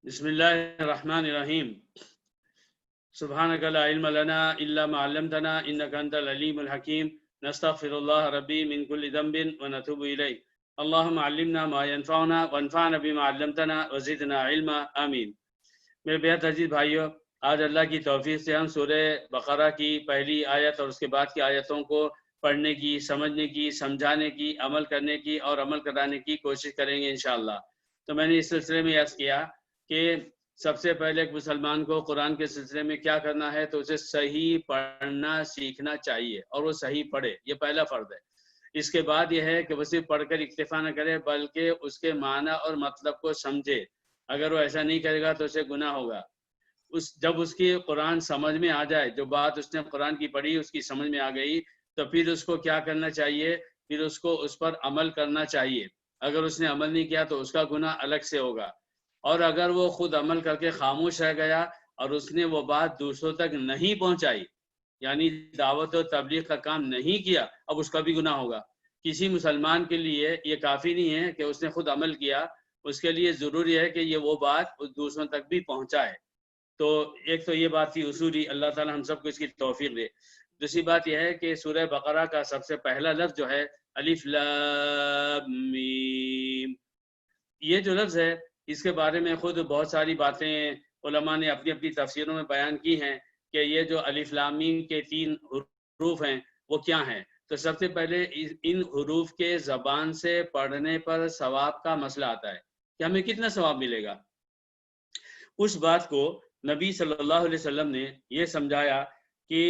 بسم اللہ الرحمن الرحیم سبحانک لا علم لنا الا ما علمتنا انک انت العلیم الحکیم نستغفر اللہ ربی من کل ذنب ونتوب الیہ اللہم علمنا ما ينفعنا وانفعنا بما علمتنا وزدنا علما آمین۔ میرے بہت عزیز بھائیوں، آج اللہ کی توفیق سے ہم سورہ بقرہ کی پہلی آیت اور اس کے بعد کی آیتوں کو پڑھنے کی، سمجھنے کی، سمجھانے کی، عمل کرنے کی اور عمل کرانے کی کوشش کریں گے انشاءاللہ۔ تو میں نے اس سلسلے میں عرض کیا کہ سب سے پہلے ایک مسلمان کو قرآن کے سلسلے میں کیا کرنا ہے، تو اسے صحیح پڑھنا سیکھنا چاہیے اور وہ صحیح پڑھے، یہ پہلا فرض ہے۔ اس کے بعد یہ ہے کہ وہ صرف پڑھ کر اکتفا نہ کرے بلکہ اس کے معنی اور مطلب کو سمجھے۔ اگر وہ ایسا نہیں کرے گا تو اسے گناہ ہوگا۔ جب اس کی قرآن سمجھ میں آ جائے، جو بات اس نے قرآن کی پڑھی اس کی سمجھ میں آ گئی، تو پھر اس کو کیا کرنا چاہیے، پھر اس کو اس پر عمل کرنا چاہیے۔ اگر اس نے عمل نہیں کیا تو اس کا گناہ الگ سے ہوگا، اور اگر وہ خود عمل کر کے خاموش رہ گیا اور اس نے وہ بات دوسروں تک نہیں پہنچائی، یعنی دعوت و تبلیغ کا کام نہیں کیا، اب اس کا بھی گناہ ہوگا۔ کسی مسلمان کے لیے یہ کافی نہیں ہے کہ اس نے خود عمل کیا، اس کے لیے ضروری ہے کہ یہ وہ بات دوسروں تک بھی پہنچائے۔ تو ایک تو یہ بات تھی اصولی، اللہ تعالی ہم سب کو اس کی توفیق دے۔ دوسری بات یہ ہے کہ سورہ بقرہ کا سب سے پہلا لفظ جو ہے الف لام میم، یہ جو لفظ ہے اس کے بارے میں خود بہت ساری باتیں علماء نے اپنی اپنی تفسیروں میں بیان کی ہیں کہ یہ جو الف لام میم کے 3 حروف ہیں وہ کیا ہیں۔ تو سب سے پہلے ان حروف کے زبان سے پڑھنے پر ثواب کا مسئلہ آتا ہے کہ ہمیں کتنا ثواب ملے گا۔ اس بات کو نبی صلی اللہ علیہ وسلم نے یہ سمجھایا کہ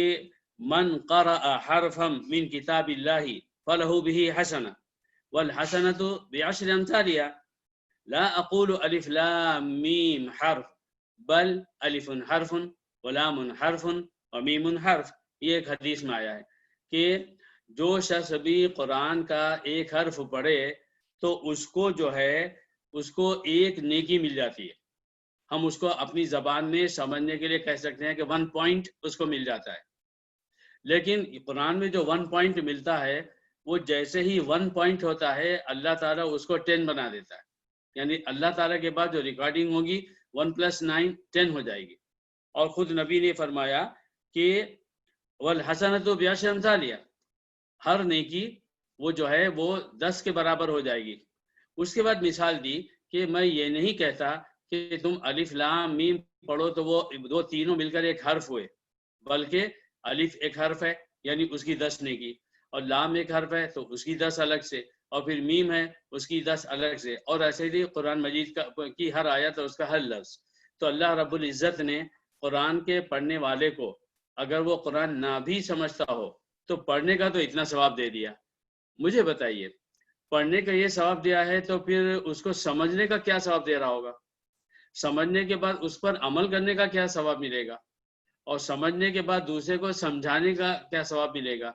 من قرأ حرفا من کتاب اللہ فلہ بہ حسنہ والحسنۃ بعشر امثالها، لا اقول الف لام میم حرف بل الف حرف ولام حرف ومیم حرف۔ یہ ایک حدیث میں آیا ہے کہ جو شخص بھی قرآن کا ایک حرف پڑھے تو اس کو جو ہے اس کو ایک نیکی مل جاتی ہے۔ ہم اس کو اپنی زبان میں سمجھنے کے لیے کہہ سکتے ہیں کہ 1 پوائنٹ اس کو مل جاتا ہے، لیکن قرآن میں جو 1 پوائنٹ ملتا ہے وہ جیسے ہی 1 پوائنٹ ہوتا ہے اللہ تعالیٰ اس کو 10 بنا دیتا ہے، یعنی اللہ تعالیٰ کے بعد جو ریکارڈنگ ہوگی 1 + 9 10 ہو جائے گی۔ اور خود نبی نے فرمایا کہ والحسنۃ بعشر امثالها، ہر نیکی وہ جو ہے وہ 10 کے برابر ہو جائے گی۔ اس کے بعد مثال دی کہ میں یہ نہیں کہتا کہ تم الف لام میم پڑھو تو وہ تینوں مل کر ایک حرف ہوئے، بلکہ الف ایک حرف ہے یعنی اس کی 10 نیکی، اور لام ایک حرف ہے تو اس کی 10 الگ سے، اور پھر میم ہے اس کی 10 الگ سے، اور ایسے ہی قرآن مجید کی ہر آیت اور اس کا ہر لفظ۔ تو اللہ رب العزت نے قرآن کے پڑھنے والے کو اگر وہ قرآن نہ بھی سمجھتا ہو تو پڑھنے کا تو اتنا ثواب دے دیا۔ مجھے بتائیے، پڑھنے کا یہ ثواب دیا ہے تو پھر اس کو سمجھنے کا کیا ثواب دے رہا ہوگا؟ سمجھنے کے بعد اس پر عمل کرنے کا کیا ثواب ملے گا؟ اور سمجھنے کے بعد دوسرے کو سمجھانے کا کیا ثواب ملے گا؟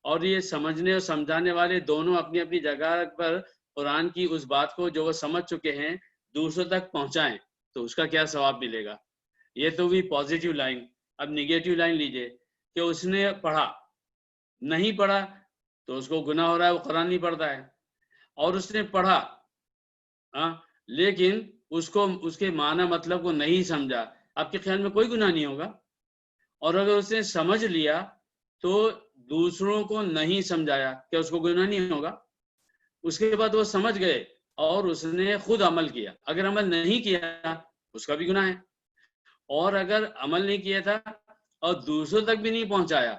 اور یہ سمجھنے اور سمجھانے والے دونوں اپنی اپنی جگہ پر قرآن کی اس بات کو جو وہ سمجھ چکے ہیں دوسروں تک پہنچائیں تو اس کا کیا ثواب ملے گا؟ یہ تو بھی پازیٹیو لائن۔ اب نیگیٹو لائن لیجئے کہ اس نے پڑھا، نہیں پڑھا تو اس کو گناہ ہو رہا ہے، وہ قرآن نہیں پڑھتا ہے، اور اس نے پڑھا لیکن اس کے معنی مطلب کو نہیں سمجھا، آپ کے خیال میں کوئی گناہ نہیں ہوگا؟ اور اگر اس نے سمجھ لیا تو دوسروں کو نہیں سمجھایا، کیا اس کو گناہ نہیں ہوگا؟ اس کے بعد وہ سمجھ گئے اور اس نے خود عمل کیا، اگر عمل نہیں کیا اس کا بھی گناہ ہے، اور اگر عمل نہیں کیا تھا اور دوسروں تک بھی نہیں پہنچایا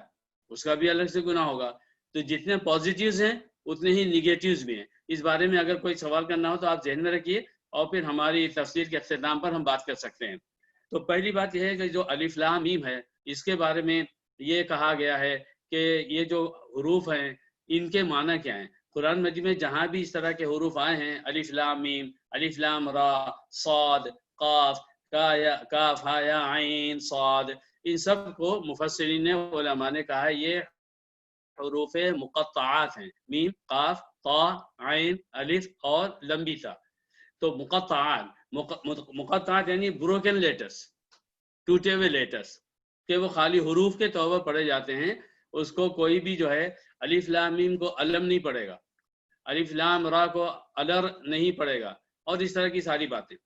اس کا بھی الگ سے گناہ ہوگا۔ تو جتنے پازیٹیوز ہیں اتنے ہی نگیٹیوز بھی ہیں۔ اس بارے میں اگر کوئی سوال کرنا ہو تو آپ ذہن میں رکھیے، اور پھر ہماری تفسیر کے اختتام پر ہم بات کر سکتے ہیں۔ تو پہلی بات یہ ہے کہ جو الف لام میم ہے اس کے بارے میں یہ کہا گیا ہے کہ یہ جو حروف ہیں ان کے معنی کیا ہیں۔ قرآن مجید میں جہاں بھی اس طرح کے حروف آئے ہیں، الف لام میم، الف لام را، صاد، قاف، کاف ہا یا عین صاد، ان سب کو مفسرین علماء نے کہا ہے یہ حروف مقطعات ہیں، میم، قاف، طا، عین، الف اور لمبی تا۔ تو مقطعات یعنی بروکن لیٹرز، ٹوٹے ہوئے لیٹرز، کہ وہ خالی حروف کے طور پر پڑھے جاتے ہیں۔ اس کو کوئی بھی جو ہے الف لام میم کو علم نہیں پڑھے گا، الف لام را کو الر نہیں پڑھے گا، اور اس طرح کی ساری باتیں۔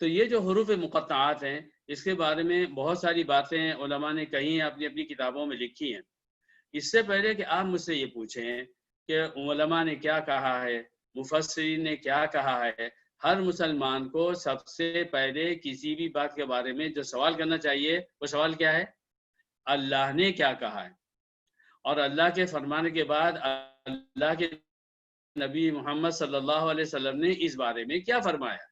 تو یہ جو حروف مقطعات ہیں اس کے بارے میں بہت ساری باتیں علماء نے کہی ہیں، اپنی اپنی کتابوں میں لکھی ہیں۔ اس سے پہلے کہ آپ مجھ سے یہ پوچھیں کہ علماء نے کیا کہا ہے، مفسرین نے کیا کہا ہے، ہر مسلمان کو سب سے پہلے کسی بھی بات کے بارے میں جو سوال کرنا چاہیے وہ سوال کیا ہے؟ اللہ نے کیا کہا ہے، اور اللہ کے فرمانے کے بعد اللہ کے نبی محمد صلی اللہ علیہ وسلم نے اس بارے میں کیا فرمایا۔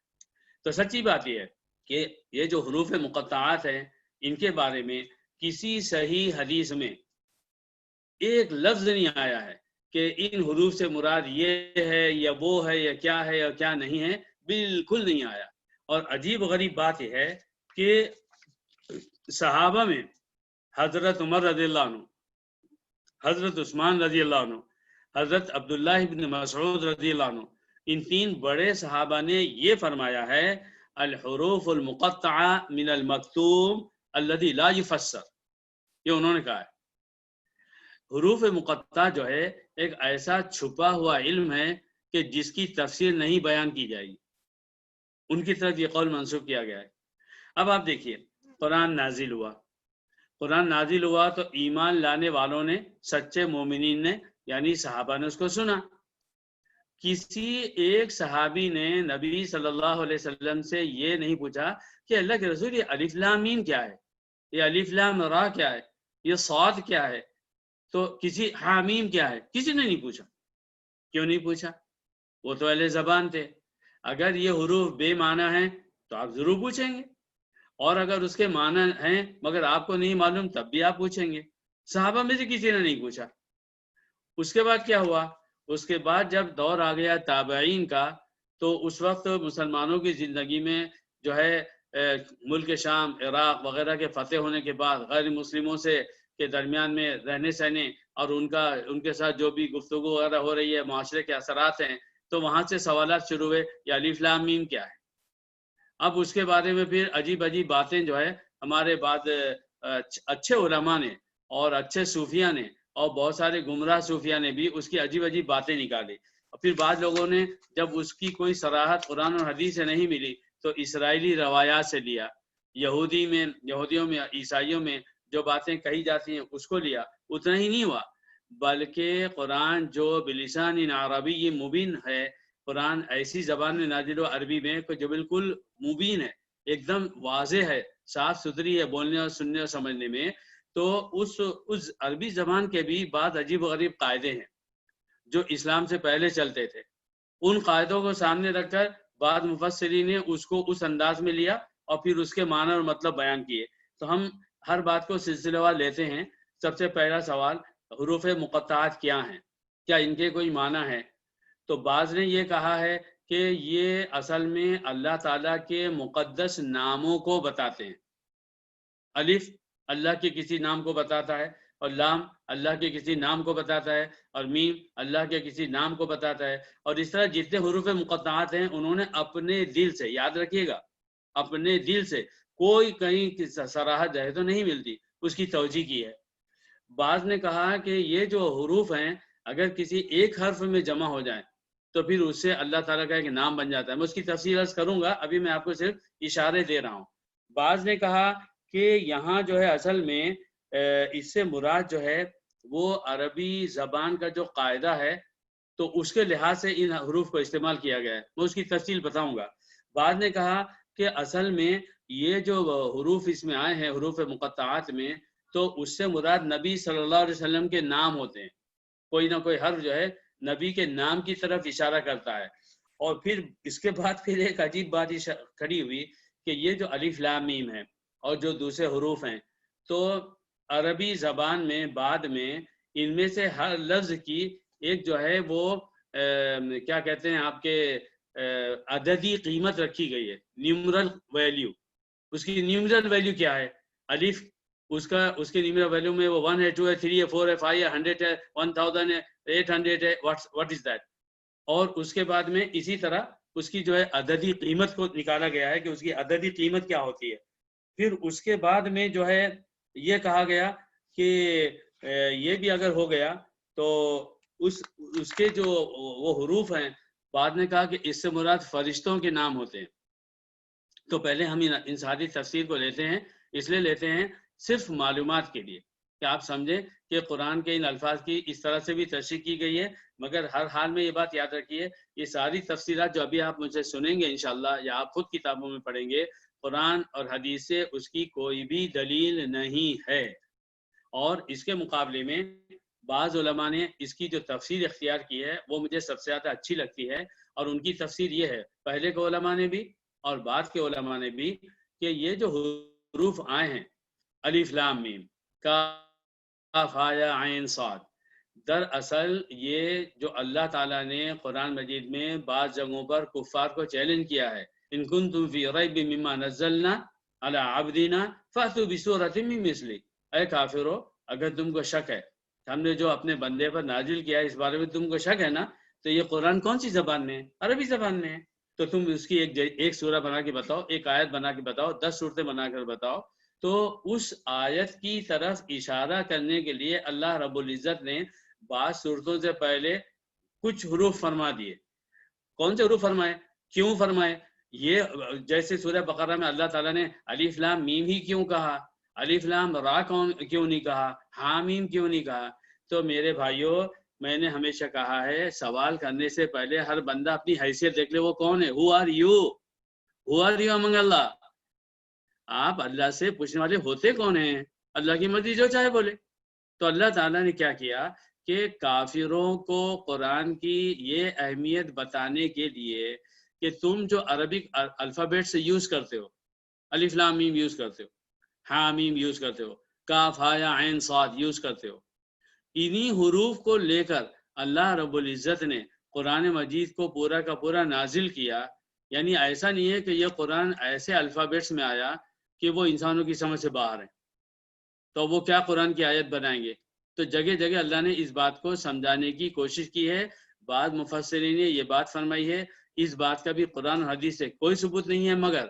تو سچی بات یہ ہے کہ یہ جو حروف مقطعات ہیں ان کے بارے میں کسی صحیح حدیث میں ایک لفظ نہیں آیا ہے کہ ان حروف سے مراد یہ ہے یا وہ ہے یا کیا ہے یا کیا نہیں ہے، بالکل نہیں آیا۔ اور عجیب و غریب بات یہ ہے کہ صحابہ میں حضرت عمر رضی اللہ عنہ، حضرت عثمان رضی اللہ عنہ، حضرت عبداللہ ابن مسعود رضی اللہ عنہ، ان تین بڑے صحابہ نے یہ فرمایا ہے الحروف المقطعہ من المکتوم الذی لا یفسر، یہ انہوں نے کہا ہے۔ حروف مقطعہ جو ہے ایک ایسا چھپا ہوا علم ہے کہ جس کی تفسیر نہیں بیان کی جائے گی، ان کی طرف یہ قول منسوخ کیا گیا ہے۔ اب آپ دیکھیے، قرآن نازل ہوا، قرآن نازل ہوا تو ایمان لانے والوں نے، سچے مومنین نے یعنی صحابہ نے اس کو سنا۔ کسی ایک صحابی نے نبی صلی اللہ علیہ وسلم سے یہ نہیں پوچھا کہ اللہ کے رسول یہ الف لام میم کیا ہے، یہ الف لام را کیا ہے، یہ صاد کیا ہے، تو کسی حامیم کیا ہے، کسی نے نہیں پوچھا۔ کیوں نہیں پوچھا؟ وہ تو اہل زبان تھے۔ اگر یہ حروف بے معنی ہیں تو آپ ضرور پوچھیں گے، اور اگر اس کے معنی ہیں مگر آپ کو نہیں معلوم تب بھی آپ پوچھیں گے۔ صحابہ میں سے کسی نے نہیں پوچھا۔ اس کے بعد کیا ہوا؟ اس کے بعد جب دور آ گیا تابعین کا، تو اس وقت مسلمانوں کی زندگی میں جو ہے ملک شام، عراق وغیرہ کے فتح ہونے کے بعد غیر مسلموں سے کے درمیان میں رہنے سہنے اور ان کے ساتھ جو بھی گفتگو وغیرہ ہو رہی ہے، معاشرے کے اثرات ہیں، تو وہاں سے سوالات شروع ہوئے یہ الف لام میم کیا ہے۔ اب اس کے بارے میں پھر عجیب عجیب باتیں جو ہے ہمارے بعد اچھے علماء نے اور اچھے صوفیہ نے اور بہت سارے گمراہ صوفیہ نے بھی اس کی عجیب عجیب باتیں نکالی، اور پھر بعض لوگوں نے جب اس کی کوئی صراحت قرآن اور حدیث سے نہیں ملی تو اسرائیلی روایات سے لیا، یہودیوں میں عیسائیوں میں جو باتیں کہی جاتی ہیں اس کو لیا۔ اتنا ہی نہیں ہوا بلکہ قرآن جو بلسان عربی مبین ہے، قرآن ایسی زبان میں نازل ہوا عربی میں جو بالکل مبین ہے، ایک دم واضح ہے، صاف ستھری ہے بولنے اور سننے اور سمجھنے میں، تو اس عربی زبان کے بھی بعض عجیب و غریب قاعدے ہیں جو اسلام سے پہلے چلتے تھے۔ ان قاعدوں کو سامنے رکھ کر بعض مفسرین نے اس کو اس انداز میں لیا اور پھر اس کے معنی اور مطلب بیان کیے۔ تو ہم ہر بات کو سلسلہ وار لیتے ہیں۔ سب سے پہلا سوال، حروف مقطعات کیا ہیں؟ کیا ان کے کوئی معنی ہے؟ تو بعض نے یہ کہا ہے کہ یہ اصل میں اللہ تعالیٰ کے مقدس ناموں کو بتاتے ہیں۔ الف اللہ کے کسی نام کو بتاتا ہے، اور لام اللہ کے کسی نام کو بتاتا ہے، اور میم اللہ کے کسی نام کو بتاتا ہے۔ اور اس طرح جتنے حروف مقطعات ہیں انہوں نے اپنے دل سے، یاد رکھیے گا، اپنے دل سے، کوئی کہیں صراحت ہے تو نہیں ملتی، اس کی توجیہ کی ہے۔ بعض نے کہا کہ یہ جو حروف ہیں اگر کسی ایک حرف میں جمع ہو جائیں تو پھر اس سے اللہ تعالیٰ کا ایک نام بن جاتا ہے۔ میں اس کی تفصیل عرض کروں گا، ابھی میں آپ کو صرف اشارے دے رہا ہوں۔ بعض نے کہا کہ یہاں جو ہے اصل میں اس سے مراد جو ہے وہ عربی زبان کا جو قاعدہ ہے تو اس کے لحاظ سے ان حروف کو استعمال کیا گیا ہے، میں اس کی تفصیل بتاؤں گا۔ بعض نے کہا کہ اصل میں یہ جو حروف اس میں آئے ہیں حروف مقطعات میں، تو اس سے مراد نبی صلی اللہ علیہ وسلم کے نام ہوتے ہیں۔ کوئی نہ کوئی حرف جو ہے نبی کے نام کی طرف اشارہ کرتا ہے۔ اور پھر اس کے بعد پھر ایک عجیب بات کھڑی ہوئی کہ یہ جو الف لام میم ہے اور جو دوسرے حروف ہیں، تو عربی زبان میں بعد میں ان میں سے ہر لفظ کی ایک جو ہے وہ کیا کہتے ہیں آپ کے عددی قیمت رکھی گئی ہے، نیومرل ویلیو۔ اس کی نیومرل ویلیو کیا ہے؟ الف اس کے نیومرل ویلیو میں وہ 1 ہے، 2 ہے، 3 ہے، 4 ہے، 5 ہے، 100 ہے، 1000 ہے، 800 ہے، what is that؟ اور اس کے بعد میں اسی طرح اس کی جو ہے عددی قیمت کو نکالا گیا ہے کہ اس کی عددی قیمت کیا ہوتی ہے۔ پھر اس کے بعد میں جو ہے یہ کہا گیا کہ یہ بھی اگر ہو گیا تو اس کے جو وہ حروف ہیں، بعد نے کہا کہ اس سے مراد فرشتوں کے نام ہوتے ہیں۔ تو پہلے ہم ان ساری تفسیر کو لیتے ہیں، اس لیے لیتے ہیں صرف معلومات کے لیے کہ آپ سمجھیں کہ قرآن کے ان الفاظ کی اس طرح سے بھی تشریح کی گئی ہے، مگر ہر حال میں یہ بات یاد رکھیے، یہ ساری تفسیرات جو ابھی آپ مجھ سے سنیں گے انشاءاللہ یا آپ خود کتابوں میں پڑھیں گے، قرآن اور حدیث سے اس کی کوئی بھی دلیل نہیں ہے۔ اور اس کے مقابلے میں بعض علماء نے اس کی جو تفسیر اختیار کی ہے وہ مجھے سب سے زیادہ اچھی لگتی ہے، اور ان کی تفسیر یہ ہے، پہلے کے علماء نے بھی اور بعد کے علماء نے بھی، کہ یہ جو حروف آئے ہیں الف لام میم کاف ہا یا عین صاد، دراصل یہ جو اللہ تعالیٰ نے قرآن مجید میں بعض جگہوں پر کفار کو چیلنج کیا ہے، ان کنتم فی ریب مما نزلنا علی عبدنا فاتوا بسورۃ من مثلہ، اے کافرو اگر تم کو شک ہے ہم نے جو اپنے بندے پر نازل کیا ہے اس بارے میں تم کو شک ہے نا، تو یہ قرآن کون سی زبان میں ہے؟ عربی زبان میں ہے، تو تم اس کی ایک سورہ بنا کے بتاؤ، ایک آیت بنا کے بتاؤ، 10 صورتیں بنا کر بتاؤ۔ تو اس آیت کی طرف اشارہ کرنے کے لیے اللہ رب العزت نے بعض صورتوں سے پہلے کچھ حروف فرما دیے۔ کون سے حروف فرمائے؟ کیوں فرمائے؟ یہ جیسے سورہ بقرہ میں اللہ تعالیٰ نے الف لام میم ہی کیوں کہا، الف لام را کیوں نہیں کہا، حامیم کیوں نہیں کہا؟ تو میرے بھائیوں، میں نے ہمیشہ کہا ہے سوال کرنے سے پہلے ہر بندہ اپنی حیثیت دیکھ لے، وہ کون ہے، who are you, who are you among Allah, آپ اللہ سے پوچھنے والے ہوتے کون ہیں؟ اللہ کی مرضی جو چاہے بولے۔ تو اللہ تعالیٰ نے کیا کیا کہ کافروں کو قرآن کی یہ اہمیت بتانے کے لیے کہ تم جو عربک الفابیٹ سے یوز کرتے ہو، الف لام میم یوز کرتے ہو، ہا میم یوز کرتے ہو، کاف ہا یا عین صاد یوز کرتے ہو، انہی حروف کو لے کر اللہ رب العزت نے قرآن مجید کو پورا کا پورا نازل کیا۔ یعنی ایسا نہیں ہے کہ یہ قرآن ایسے الفابیٹس میں آیا کہ وہ انسانوں کی سمجھ سے باہر ہیں، تو وہ کیا قرآن کی آیت بنائیں گے؟ تو جگہ جگہ اللہ نے اس بات کو سمجھانے کی کوشش کی ہے۔ بعض مفسرین نے یہ بات فرمائی ہے، اس بات کا بھی قرآن و حدیث سے کوئی ثبوت نہیں ہے، مگر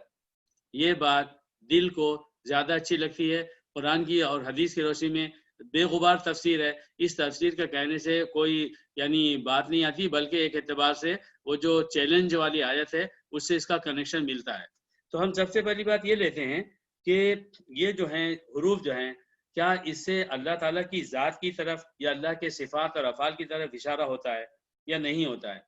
یہ بات دل کو زیادہ اچھی لگتی ہے، قرآن کی اور حدیث کی روشنی میں بے غبار تفسیر ہے، اس تفسیر کا کہنے سے کوئی یعنی بات نہیں آتی، بلکہ ایک اعتبار سے وہ جو چیلنج والی آیت ہے اس سے اس کا کنیکشن ملتا ہے۔ تو ہم سب سے پہلی بات یہ لیتے ہیں کہ یہ جو ہیں حروف جو ہیں، کیا اس سے اللہ تعالیٰ کی ذات کی طرف یا اللہ کے صفات اور افعال کی طرف اشارہ ہوتا ہے یا نہیں ہوتا ہے؟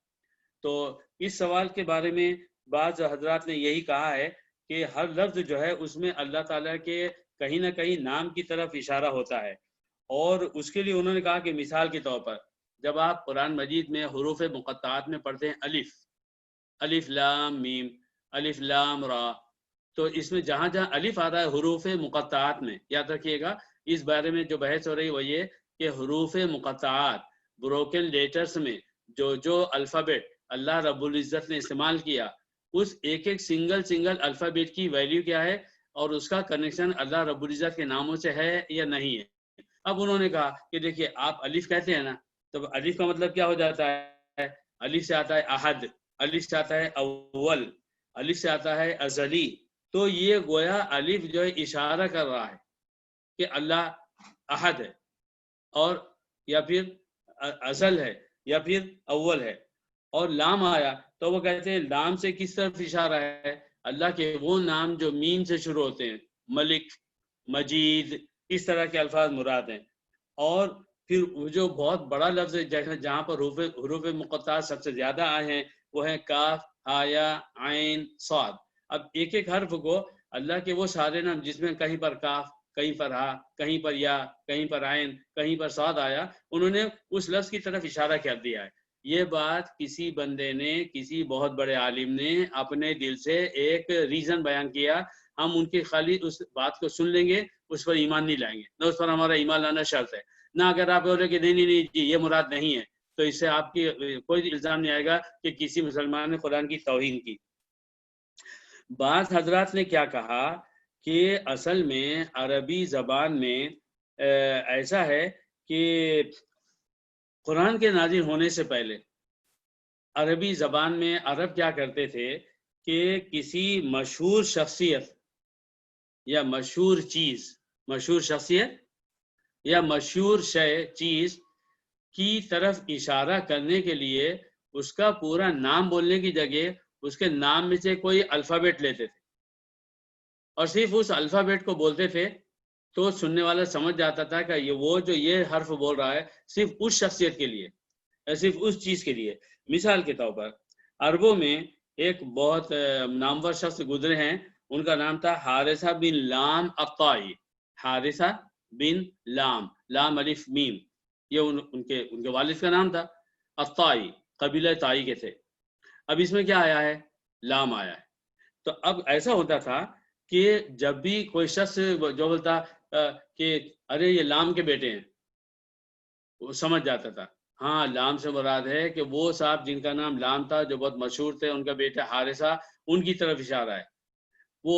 تو اس سوال کے بارے میں بعض حضرات نے یہی کہا ہے کہ ہر لفظ جو ہے اس میں اللہ تعالیٰ کے کہیں نہ کہیں نام کی طرف اشارہ ہوتا ہے، اور اس کے لیے انہوں نے کہا کہ مثال کے طور پر جب آپ قرآن مجید میں حروف مقطعات میں پڑھتے ہیں الف، الف لام میم، الف لام را، تو اس میں جہاں جہاں الف آ رہا ہے حروف مقطعات میں، یاد رکھیے گا اس بارے میں جو بحث ہو رہی وہ یہ کہ حروف مقطعات بروکن لیٹرز میں جو الفابیٹ اللہ رب العزت نے استعمال کیا، اس ایک ایک سنگل الفابیٹ کی ویلیو کیا ہے اور اس کا کنیکشن اللہ رب العزت کے ناموں سے ہے یا نہیں ہے۔ اب انہوں نے کہا کہ دیکھیے آپ الف کہتے ہیں نا، تو الف کا مطلب کیا ہو جاتا ہے؟ الف سے آتا ہے احد، الف سے آتا ہے اول، الف سے آتا ہے ازلی، تو یہ گویا الف جو ہے اشارہ کر رہا ہے کہ اللہ احد ہے، اور یا پھر ازل ہے یا پھر اول ہے۔ اور لام آیا تو وہ کہتے ہیں لام سے کس طرف اشارہ ہے؟ اللہ کے وہ نام جو میم سے شروع ہوتے ہیں، ملک، مجید، اس طرح کے الفاظ مراد ہیں۔ اور پھر وہ جو بہت بڑا لفظ ہے جہاں پر حروف مقطعات سب سے زیادہ آئے ہیں وہ ہیں کاف ہا یا عین صاد۔ اب ایک ایک حرف کو اللہ کے وہ سارے نام جس میں کہیں پر کاف، کہیں پر ہا، کہیں پر یا، کہیں پر عین، کہیں پر صاد آیا، انہوں نے اس لفظ کی طرف اشارہ کر دیا ہے۔ یہ بات کسی بندے نے، کسی بہت بڑے عالم نے اپنے دل سے ایک ریزن بیان کیا، ہم ان کی خالی اس بات کو سن لیں گے، اس پر ایمان نہیں لائیں گے، نہ اس پر ہمارا ایمان لانا شرط ہے، نہ اگر آپ بولے کہ نہیں جی یہ مراد نہیں ہے، تو اس سے آپ کی کوئی الزام نہیں آئے گا کہ کسی مسلمان نے قرآن کی توہین کی۔ بعض حضرات نے کیا کہا کہ اصل میں عربی زبان میں ایسا ہے کہ قرآن کے نازل ہونے سے پہلے عربی زبان میں عرب کیا کرتے تھے کہ کسی مشہور شخصیت یا مشہور چیز، مشہور شخصیت یا مشہور چیز کی طرف اشارہ کرنے کے لیے اس کا پورا نام بولنے کی جگہ اس کے نام میں سے کوئی الفابیٹ لیتے تھے۔ اور صرف اس الفابیٹ کو بولتے تھے تو سننے والا سمجھ جاتا تھا کہ یہ حرف بول رہا ہے صرف اس شخصیت کے لیے، صرف اس چیز کے لیے۔ مثال کے طور پر عربوں میں ایک بہت نامور شخص گزرے ہیں، ان کا نام تھا حارثہ بن لام الطائی۔ حارثہ بن لام الف میم، یہ ان کے والد کا نام تھا۔ الطائی قبیلہ طائی کے تھے۔ اب اس میں کیا آیا ہے؟ لام آیا ہے۔ تو اب ایسا ہوتا تھا کہ جب بھی کوئی شخص جو بولتا کہ ارے یہ لام کے بیٹے ہیں، وہ سمجھ جاتا تھا ہاں لام سے مراد ہے کہ وہ صاحب جن کا نام لام تھا، جو بہت مشہور تھے، ان کا بیٹا حارثہ، ان کی طرف اشارہ ہے۔ وہ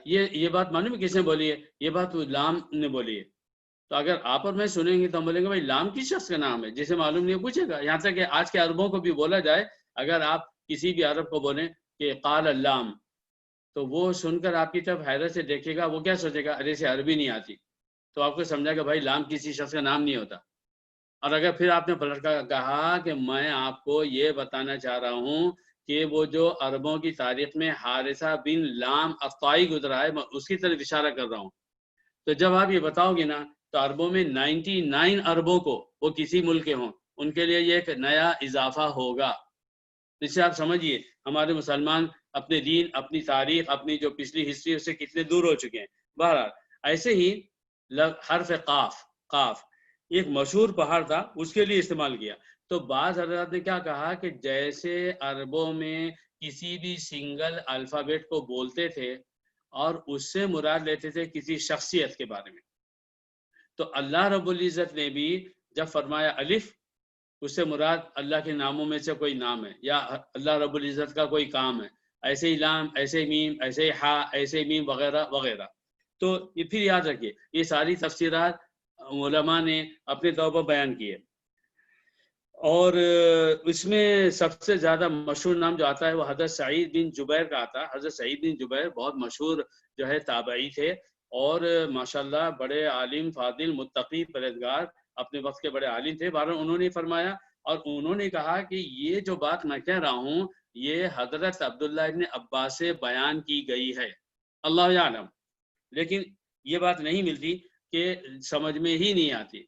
یہ بات معلوم ہے کس نے بولی ہے؟ یہ بات لام نے بولی ہے۔ تو اگر آپ اور میں سنیں گے تو ہم بولیں گے بھائی لام کس شخص کا نام ہے؟ جسے معلوم نہیں پوچھے گا۔ یہاں تک کہ آج کے عربوں کو بھی بولا جائے، اگر آپ کسی بھی عرب کو بولیں کہ قال اللام، تو وہ سن کر آپ کی طرف حیرت سے دیکھے گا، وہ کیا سوچے گا؟ ارے سے عربی نہیں آتی، تو آپ کو سمجھا کہ بھائی لام کسی شخص کا نام نہیں ہوتا۔ اور اگر پھر آپ نے پلٹ کر کہا کہ میں آپ کو یہ بتانا چاہ رہا ہوں کہ وہ جو عربوں کی تاریخ میں حارثہ بن لام الطائی گزرا ہے، میں اس کی طرف اشارہ کر رہا ہوں، تو جب آپ یہ بتاؤ گے نا تو عربوں میں 99 عربوں کو، وہ کسی ملک کے ہوں، ان کے لیے یہ ایک نیا اضافہ ہوگا۔ اس سے آپ سمجھیے ہمارے مسلمان اپنے دین، اپنی تاریخ، اپنی جو پچھلی ہسٹری اس سے کتنے دور ہو چکے ہیں۔ بہرحال ایسے ہی حرف قاف ایک مشہور پہاڑ تھا، اس کے لیے استعمال کیا۔ تو بعض حضرات نے کیا کہا کہ جیسے عربوں میں کسی بھی سنگل الفابیٹ کو بولتے تھے اور اس سے مراد لیتے تھے کسی شخصیت کے بارے میں، تو اللہ رب العزت نے بھی جب فرمایا الف، اس سے مراد اللہ کے ناموں میں سے کوئی نام ہے یا اللہ رب العزت کا کوئی کام ہے۔ ایسے ہی لام، ایسے ہی میم، ایسے ہی ہا، ایسے ہی میم وغیرہ وغیرہ۔ تو یہ پھر یاد رکھیے یہ ساری تفسیرات علماء نے اپنے طور پر بیان کیے، اور اس میں سب سے زیادہ مشہور نام جو آتا ہے وہ حضرت سعید بن جبیر کا آتا ہے۔ حضرت سعید بن جبیر بہت مشہور جو ہے تابعی تھے، اور ماشاءاللہ بڑے عالم، فاضل، متقی، پرہیزگار، اپنے وقت کے بڑے عالم تھے۔ بہرحال انہوں نے فرمایا، اور انہوں نے کہا کہ یہ جو بات میں کہہ رہا ہوں یہ حضرت عبداللہ ابن عباس سے بیان کی گئی ہے، اللہ یعلم، لیکن یہ بات نہیں ملتی کہ سمجھ میں ہی نہیں آتی۔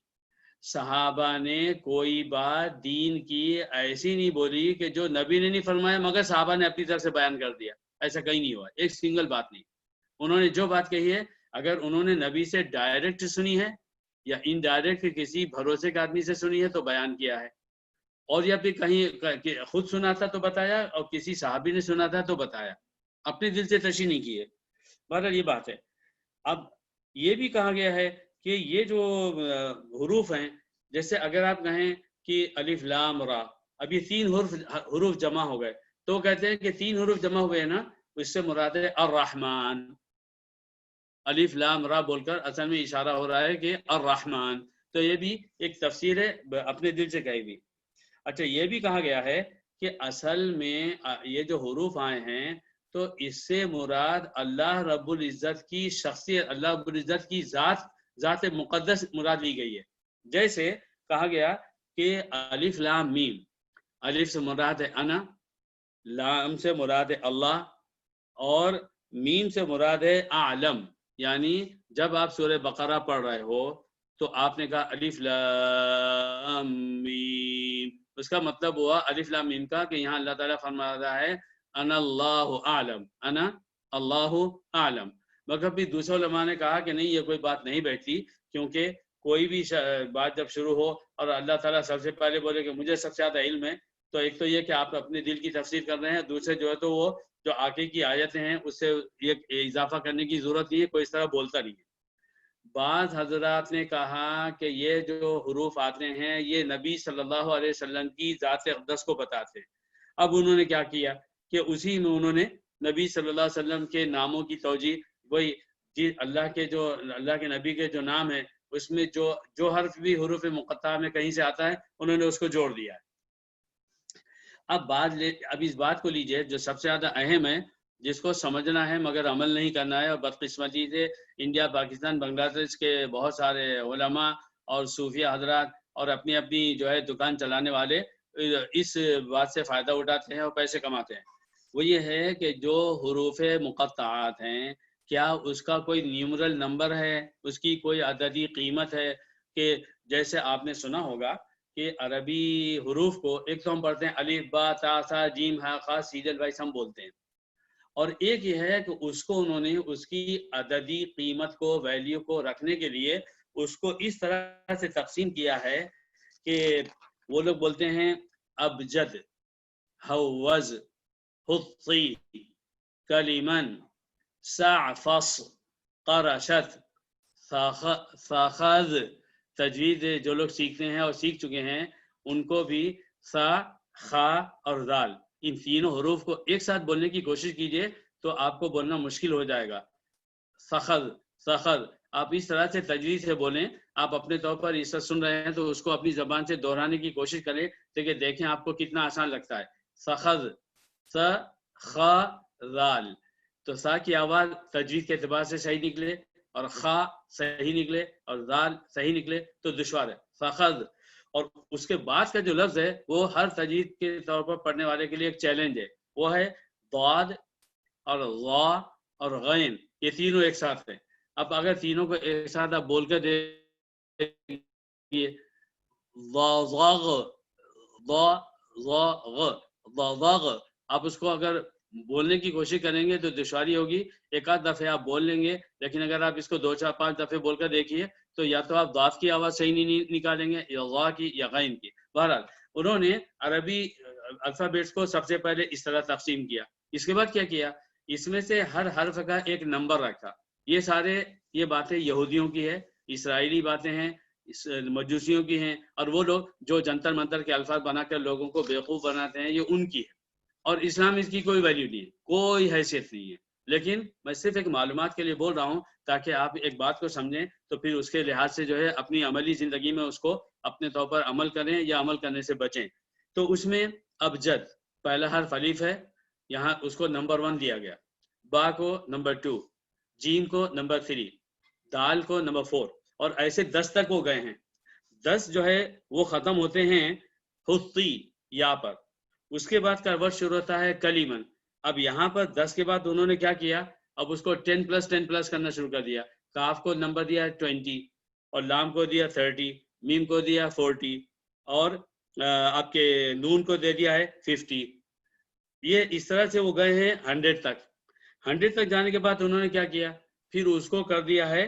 صحابہ نے کوئی بات دین کی ایسی نہیں بولی کہ جو نبی نے نہیں فرمایا مگر صحابہ نے اپنی طرف سے بیان کر دیا، ایسا کہیں نہیں ہوا، ایک سنگل بات نہیں۔ انہوں نے جو بات کہی ہے اگر انہوں نے نبی سے ڈائریکٹ سنی ہے یا انڈائریکٹ کسی بھروسے کے آدمی سے سنی ہے تو بیان کیا ہے، اور یا پھر کہیں خود سنا تھا تو بتایا اور کسی صحابی نے سنا تھا تو بتایا، اپنے دل سے تشریح نہیں کی ہے۔ بہرحال یہ بات ہے۔ اب یہ بھی کہا گیا ہے کہ یہ جو حروف ہیں، جیسے اگر آپ کہیں کہ الف لام را، اب یہ 3 حروف جمع ہو گئے، تو کہتے ہیں کہ 3 حروف جمع ہوئے ہیں نا، اس سے مراد ہے الرحمن۔ الف لام را بول کر اصل میں اشارہ ہو رہا ہے کہ الرحمن، تو یہ بھی ایک تفسیر ہے اپنے دل سے کہی بھی۔ اچھا یہ بھی کہا گیا ہے کہ اصل میں یہ جو حروف آئے ہیں تو اس سے مراد اللہ رب العزت کی شخصیت، اللہ رب العزت کی ذات مقدس مراد لی گئی ہے۔ جیسے کہا گیا کہ الف لام میم، الف سے مراد ہے انا، لام سے مراد ہے اللہ، اور میم سے مراد ہے اعلم، یعنی جب آپ سورہ بقرہ پڑھ رہے ہو تو آپ نے کہا الف لام میم، اس کا مطلب ہوا الف لام میم کا کہ یہاں اللہ تعالیٰ فرما رہا ہے انا اللہ اعلم، انا اللہ اعلم۔ مگر بھی دوسرے علماء نے کہا کہ نہیں یہ کوئی بات نہیں بیٹھتی، کیونکہ کوئی بھی بات جب شروع ہو اور اللہ تعالیٰ سب سے پہلے بولے کہ مجھے سب سے زیادہ علم ہے، تو ایک تو یہ کہ آپ اپنے دل کی تفسیر کر رہے ہیں، دوسرے جو ہے تو وہ جو آگے کی آیتیں ہیں اس سے یہ اضافہ کرنے کی ضرورت نہیں ہے، کوئی اس طرح بولتا نہیں ہے۔ بعض حضرات نے کہا کہ یہ جو حروف آتے ہیں یہ نبی صلی اللہ علیہ وسلم کی ذات اقدس کو بتاتے ہیں۔ اب انہوں نے کیا کیا کہ اسی میں انہوں نے نبی صلی اللہ علیہ وسلم کے ناموں کی توجیہ، وہی اللہ کے نبی کے جو نام ہے اس میں جو حرف بھی حروف مقطعہ میں کہیں سے آتا ہے انہوں نے اس کو جوڑ دیا ہے۔ اب اس بات کو لیجئے جو سب سے زیادہ اہم ہے، جس کو سمجھنا ہے مگر عمل نہیں کرنا ہے، اور بدقسمتی سے انڈیا، پاکستان، بنگلہ دیش کے بہت سارے علماء اور صوفیہ حضرات اور اپنی اپنی جو ہے دکان چلانے والے اس بات سے فائدہ اٹھاتے ہیں اور پیسے کماتے ہیں۔ وہ یہ ہے کہ جو حروف مقطعات ہیں کیا اس کا کوئی نیومرل نمبر ہے، اس کی کوئی عددی قیمت ہے؟ کہ جیسے آپ نے سنا ہوگا کہ عربی حروف کو ایک تو ہم پڑھتے ہیں الف با تا سا جیم ہا خا سیریل وائز ہم بولتے ہیں، اور ایک یہ ہے کہ اس کو انہوں نے اس کی عددی قیمت کو ویلیو کو رکھنے کے لیے اس کو اس طرح سے تقسیم کیا ہے کہ وہ لوگ بولتے ہیں ابجد، حوز، حطی، کلیمن، سعفص، قرشت، ساخذ۔ تجوید جو لوگ سیکھتے ہیں اور سیکھ چکے ہیں ان کو بھی سا، خا اور دال ان تینوں حروف کو ایک ساتھ بولنے کی کوشش کیجئے تو آپ کو بولنا مشکل ہو جائے گا۔ سخذ، سخذ، آپ اس طرح سے تجوید سے بولیں، آپ اپنے طور پر اس سن رہے ہیں تو اس کو اپنی زبان سے دہرانے کی کوشش کریں کہ دیکھیں آپ کو کتنا آسان لگتا ہے۔ سخذ، س، خ، ذال، تو سا کی آواز تجوید کے اعتبار سے صحیح نکلے اور خا صحیح نکلے اور ذال صحیح نکلے تو دشوار ہے، سخذ۔ اور اس کے بعد کا جو لفظ ہے وہ ہر تجوید کے طور پر پڑھنے والے کے لیے ایک چیلنج ہے، وہ ہے ضاد اور غا اور غین، یہ تینوں ایک ساتھ ہیں۔ اب اگر تینوں کو ایک ساتھ آپ بول کر دیکھیے، ضاغ، ضاغ، آپ اس کو اگر بولنے کی کوشش کریں گے تو دشواری ہوگی، ایک آدھ دفعہ آپ بول لیں گے، لیکن اگر آپ اس کو 2 4 5 دفعے بول کر دیکھیے تو یا تو آپ ضاد کی آواز صحیح نہیں نکالیں گے یا غا کی یا غین کی۔ بہرحال انہوں نے عربی الفابیٹس کو سب سے پہلے اس طرح تقسیم کیا، اس کے بعد کیا کیا، اس میں سے ہر حرف کا ایک نمبر رکھا۔ یہ باتیں یہودیوں کی ہے، اسرائیلی باتیں ہیں، مجوسیوں کی ہیں، اور وہ لوگ جو جنتر منتر کے الفاظ بنا کر لوگوں کو بیوقوف بناتے ہیں یہ ان کی ہے، اور اسلام اس کی کوئی ویلیو نہیں ہے، کوئی حیثیت نہیں ہے۔ لیکن میں صرف ایک معلومات کے لیے بول رہا ہوں تاکہ آپ ایک بات کو سمجھیں تو پھر اس کے لحاظ سے جو ہے اپنی عملی زندگی میں اس کو اپنے طور پر عمل کریں یا عمل کرنے سے بچیں۔ تو اس میں ابجد پہلا حرف الف ہے، یہاں اس کو نمبر 1 دیا گیا، با کو نمبر 2، جیم کو نمبر 3، دال کو نمبر 4، اور ایسے 10 تک وہ گئے ہیں۔ 10 جو ہے وہ ختم ہوتے ہیں حطی یا پر، اس کے بعد کا ورڈ شروع ہوتا ہے کلیمن۔ اب یہاں پر 10 کے بعد انہوں نے کیا کیا، اب اس کو 10+10+ کرنا شروع کر دیا، کاف کو نمبر دیا 20 اور لام کو دیا 30، میم کو دیا 40 اور آپ کے نون کو دے دیا ہے 50۔ یہ اس طرح سے وہ گئے ہیں 100 تک۔ 100 تک جانے کے بعد انہوں نے کیا کیا، پھر اس کو کر دیا ہے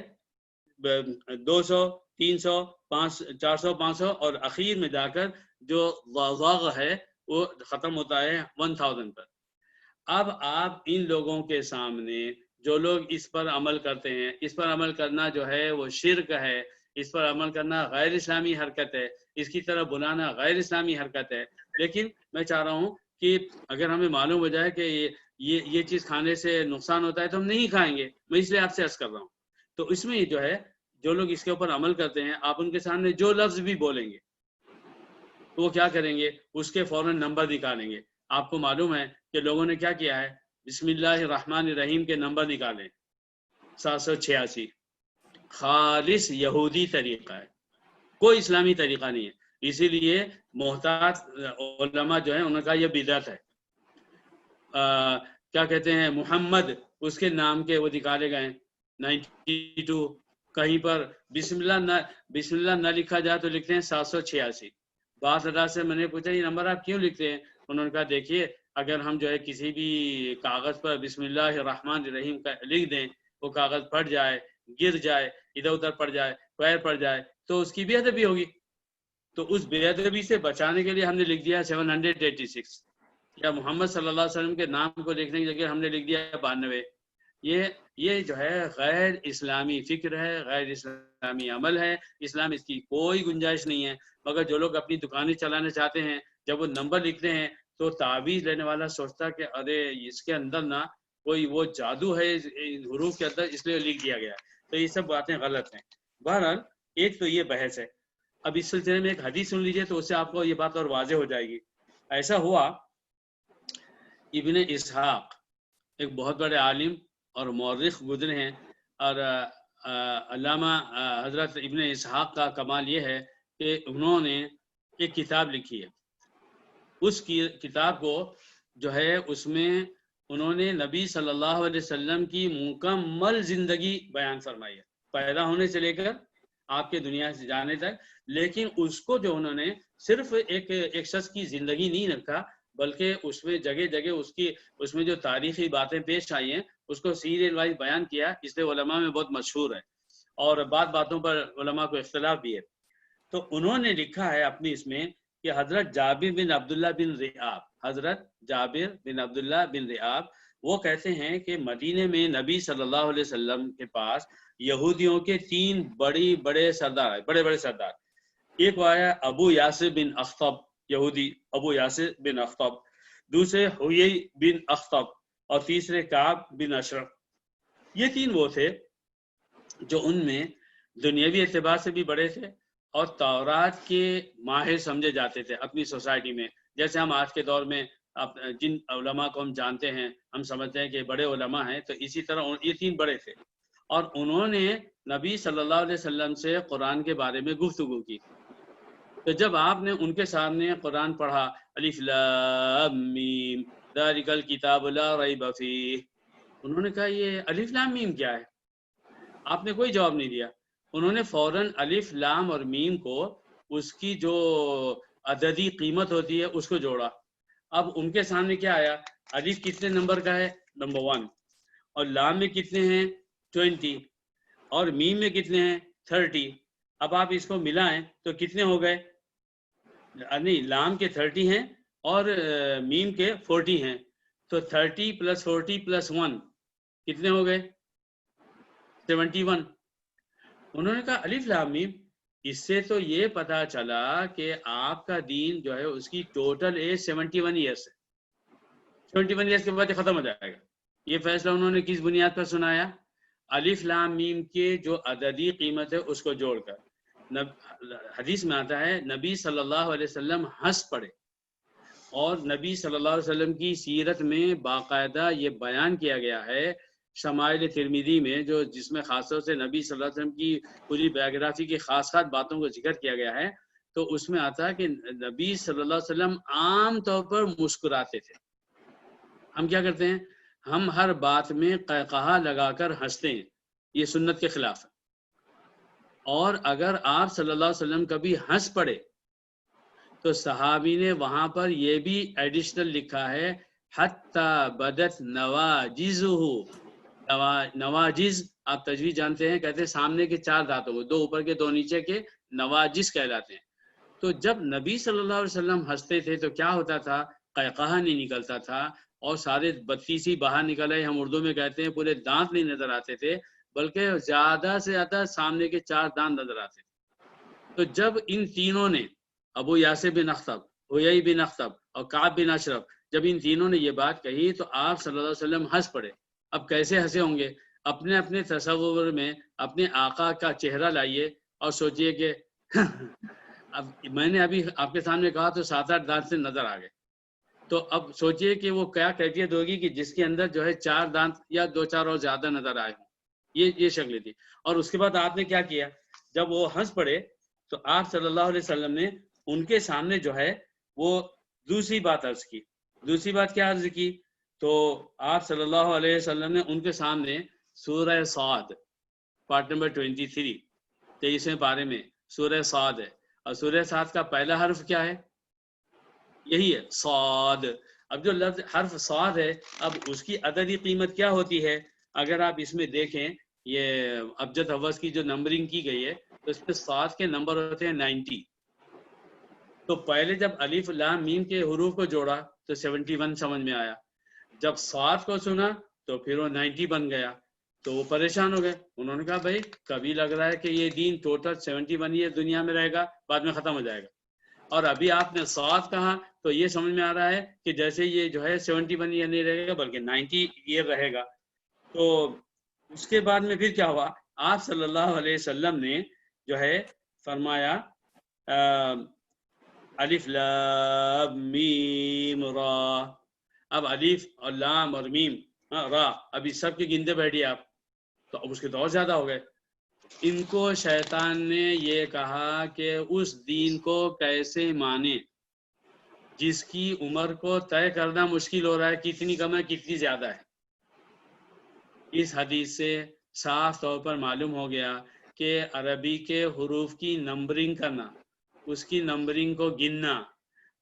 200، 300، 400، 500 اور اخیر میں جا کر جو ضاغ ہے وہ ختم ہوتا ہے 1000 پر۔ اب آپ ان لوگوں کے سامنے جو لوگ اس پر عمل کرتے ہیں، اس پر عمل کرنا جو ہے وہ شرک ہے، اس پر عمل کرنا غیر اسلامی حرکت ہے، اس کی طرف بلانا غیر اسلامی حرکت ہے، لیکن میں چاہ رہا ہوں کہ اگر ہمیں معلوم ہو جائے کہ یہ چیز کھانے سے نقصان ہوتا ہے تو ہم نہیں کھائیں گے، میں اس لیے آپ سے عرض کر رہا ہوں۔ تو اس میں جو ہے جو لوگ اس کے اوپر عمل کرتے ہیں، آپ ان کے سامنے جو لفظ بھی بولیں گے تو وہ کیا کریں گے، اس کے فوراً نمبر نکالیں گے۔ آپ کو معلوم ہے کہ لوگوں نے کیا کیا ہے، بسم اللہ الرحمن الرحیم کے نمبر نکالیں 786، خالص یہودی طریقہ ہے، کوئی اسلامی طریقہ نہیں ہے، اسی لیے محتاط علماء جو ہیں انہوں نے کہا یہ بدعت ہے۔ کیا کہتے ہیں، محمد اس کے نام کے وہ نکالے گئے 92، کہیں پر بسم اللہ نہ لکھا جائے تو لکھتے ہیں 786۔ بعض حضرات سے میں نے پوچھا یہ نمبر آپ کیوں لکھتے ہیں، انہوں نے کہا دیکھیے اگر ہم جو ہے کسی بھی کاغذ پر بسم اللہ الرحمن الرحیم کا لکھ دیں، وہ کاغذ پھٹ جائے، گر جائے، ادھر ادھر پڑ جائے، پیر پڑ جائے تو اس کی بے ادبی ہوگی، تو اس بے ادبی سے بچانے کے لیے ہم نے لکھ دیا 786، یا محمد صلی اللہ علیہ وسلم کے نام کو لکھنے کی جگہ ہم نے لکھ دیا 92۔ یہ جو ہے غیر اسلامی فکر ہے، غیر اسلامی عمل ہے، اسلام اس کی کوئی گنجائش نہیں ہے۔ مگر جو لوگ اپنی دکانیں چلانا چاہتے ہیں جب وہ نمبر لکھتے ہیں تو تعویذ لینے والا سوچتا کہ ارے اس کے اندر نا کوئی وہ جادو ہے حروف کے اندر، اس لیے لکھ دیا گیا، تو یہ سب باتیں غلط ہیں۔ بہرحال ایک تو یہ بحث ہے۔ اب اس سلسلے میں ایک حدیث سن لیجئے تو اس سے آپ کو یہ بات اور واضح ہو جائے گی۔ ایسا ہوا، ابن اسحاق ایک بہت بڑے عالم اور مورخ گزرے ہیں، اور علامہ حضرت ابن اسحاق کا کمال یہ ہے کہ انہوں نے ایک کتاب لکھی ہے، اس کی کتاب کو جو ہے اس میں انہوں نے نبی صلی اللہ علیہ وسلم کی مکمل زندگی بیان فرمائی ہے، پیدا ہونے سے لے کر آپ کے دنیا سے جانے تک. لیکن اس کو جو انہوں نے صرف ایک شخص کی زندگی نہیں رکھا، بلکہ اس میں جگہ جگہ اس میں جو تاریخی باتیں پیش آئی ہیں اس کو سیریل وائز بیان کیا، اس لیے علماء میں بہت مشہور ہے، اور باتوں پر علماء کو اختلاف بھی ہے. تو انہوں نے لکھا ہے اپنی اس میں کہ حضرت جابر بن عبداللہ بن رئاب، حضرت جابر بن عبداللہ بن رئاب وہ کہتے ہیں کہ مدینے میں نبی صلی اللہ علیہ وسلم کے پاس یہودیوں کے 3 بڑے سردار. ایک آیا ابو یاسر بن اخطب، یہودی ابو یاسر بن اخطب، دوسرے حیی بن اخطب، اور تیسرے کعب بن اشرف. یہ 3 وہ تھے جو ان میں دنیاوی اعتبار سے بھی بڑے تھے اور تورات کے ماہر سمجھے جاتے تھے اپنی سوسائٹی میں. جیسے ہم آج کے دور میں جن علماء کو ہم جانتے ہیں، ہم سمجھتے ہیں کہ بڑے علماء ہیں، تو اسی طرح یہ 3 بڑے تھے، اور انہوں نے نبی صلی اللہ علیہ وسلم سے قرآن کے بارے میں گفتگو کی. تو جب آپ نے ان کے سامنے قرآن پڑھا، الف لام میم ذالک الکتاب لا ریب فیہ، انہوں نے کہا یہ الف لام میم کیا ہے؟ آپ نے کوئی جواب نہیں دیا. انہوں نے فوراً الف لام اور میم کو اس کی جو عددی قیمت ہوتی ہے اس کو جوڑا. اب ان کے سامنے کیا آیا؟ الف کتنے نمبر کا ہے؟ نمبر 1. اور لام میں کتنے ہیں؟ 20. اور میم میں کتنے ہیں؟ 30. اب آپ اس کو ملائیں تو کتنے ہو گئے؟ نہیں، لام کے 30 ہیں اور میم کے 40 ہیں، تو 30 + 40 + 1 کتنے ہو گئے؟ 71. انہوں نے کہا الف لام میم، اس سے تو یہ پتا چلا کہ آپ کا دین جو ہے اس کی ٹوٹل ایج 71 ایئرس ہے، 71 ایئرس کے بعد ختم ہو جائے گا. یہ فیصلہ انہوں نے کس بنیاد پر سنایا؟ الف لام میم کے جو عددی قیمت ہے اس کو جوڑ کر. حدیث میں آتا ہے نبی صلی اللہ علیہ وسلم ہنس پڑے، اور نبی صلی اللہ علیہ وسلم کی سیرت میں باقاعدہ یہ بیان کیا گیا ہے شمائل ترمذی میں، جس میں خاص طور سے نبی صلی اللہ علیہ وسلم کی پوری بایوگرافی کی خاص باتوں کو ذکر کیا گیا ہے. تو اس میں آتا ہے کہ نبی صلی اللہ علیہ وسلم عام طور پر مسکراتے تھے. ہم کیا کرتے ہیں؟ ہم ہر بات میں قہقہا لگا کر ہنستے ہیں، یہ سنت کے خلاف ہے. اور اگر آپ صلی اللہ علیہ وسلم کبھی ہنس پڑے تو صحابی نے وہاں پر یہ بھی ایڈیشنل لکھا ہے حتی بدت نواجزہ. نواجز آپ تجوید جانتے ہیں، کہتے ہیں سامنے کے 4 دانتوں کو، 2 اوپر کے 2 نیچے کے، نواجز کہلاتے ہیں. تو جب نبی صلی اللہ علیہ وسلم ہنستے تھے تو کیا ہوتا تھا؟ قہقہا نہیں نکلتا تھا، اور سارے 32 ہی باہر نکل آئے، ہم اردو میں کہتے ہیں پورے دانت نہیں نظر آتے تھے، بلکہ زیادہ سے زیادہ سامنے کے 4 دانت نظر آتے تھے. تو جب ان تینوں نے، ابو یاسر بن اخطب، حیی بن اخطب اور کعب بن اشرف، جب ان تینوں نے یہ بات کہی تو آپ صلی اللہ علیہ وسلم ہنس پڑے. اب کیسے ہنسے ہوں گے؟ اپنے اپنے تصور میں اپنے آقا کا چہرہ لائیے اور سوچئے کہ اب میں نے ابھی آپ کے سامنے کہا تو 7-8 دانت سے نظر آ گئے. تو اب سوچئے کہ وہ کیا کیفیت ہوگی کہ جس کے اندر جو ہے 4 دانت یا 2-4 اور زیادہ نظر آئے ہوں. یہ شکل تھی. اور اس کے بعد آپ نے کیا کیا؟ جب وہ ہنس پڑے تو آپ صلی اللہ علیہ وسلم نے ان کے سامنے جو ہے وہ دوسری بات عرض کی. دوسری بات کیا عرض کی؟ تو آپ صلی اللہ علیہ وسلم نے ان کے سامنے سورہ صاد پارٹ نمبر 23 23ویں پارے میں سورہ صاد ہے، اور سورہ صاد کا پہلا حرف کیا ہے؟ یہی ہے صاد. اب جو لفظ حرف صاد ہے، اب اس کی عددی قیمت کیا ہوتی ہے؟ اگر آپ اس میں دیکھیں یہ ابجد حفظ کی جو نمبرنگ کی گئی ہے تو اس میں صاد کے نمبر ہوتے ہیں 90. تو پہلے جب الف لام میم کے حروف کو جوڑا تو 71 سمجھ میں آیا، جب صاد کو سنا تو پھر وہ 90 بن گیا. تو وہ پریشان ہو گئے. انہوں نے کہا بھائی کبھی لگ رہا ہے کہ یہ دین ٹوٹل 71 یہ دنیا میں رہے گا، بعد میں ختم ہو جائے گا، اور ابھی آپ نے صاد کہا تو یہ سمجھ میں آ رہا ہے کہ جیسے یہ جو ہے 71 ایئر نہیں رہے گا بلکہ 90 ایئر رہے گا. تو اس کے بعد میں پھر کیا ہوا؟ آپ صلی اللہ علیہ وسلم نے جو ہے فرمایا الف لام میم را. اب الف اور لام اور میم را، ابھی سب کے گنتے بیٹھیے آپ، تو اب اس کے تو اور زیادہ ہو گئے. ان کو شیطان نے یہ کہا کہ اس دین کو کیسے مانے. جس کی عمر کو طے کرنا مشکل ہو رہا ہے کتنی کم ہے کتنی زیادہ ہے۔ اس حدیث سے صاف طور پر معلوم ہو گیا کہ عربی کے حروف کی نمبرنگ کرنا، اس کی نمبرنگ کو گننا،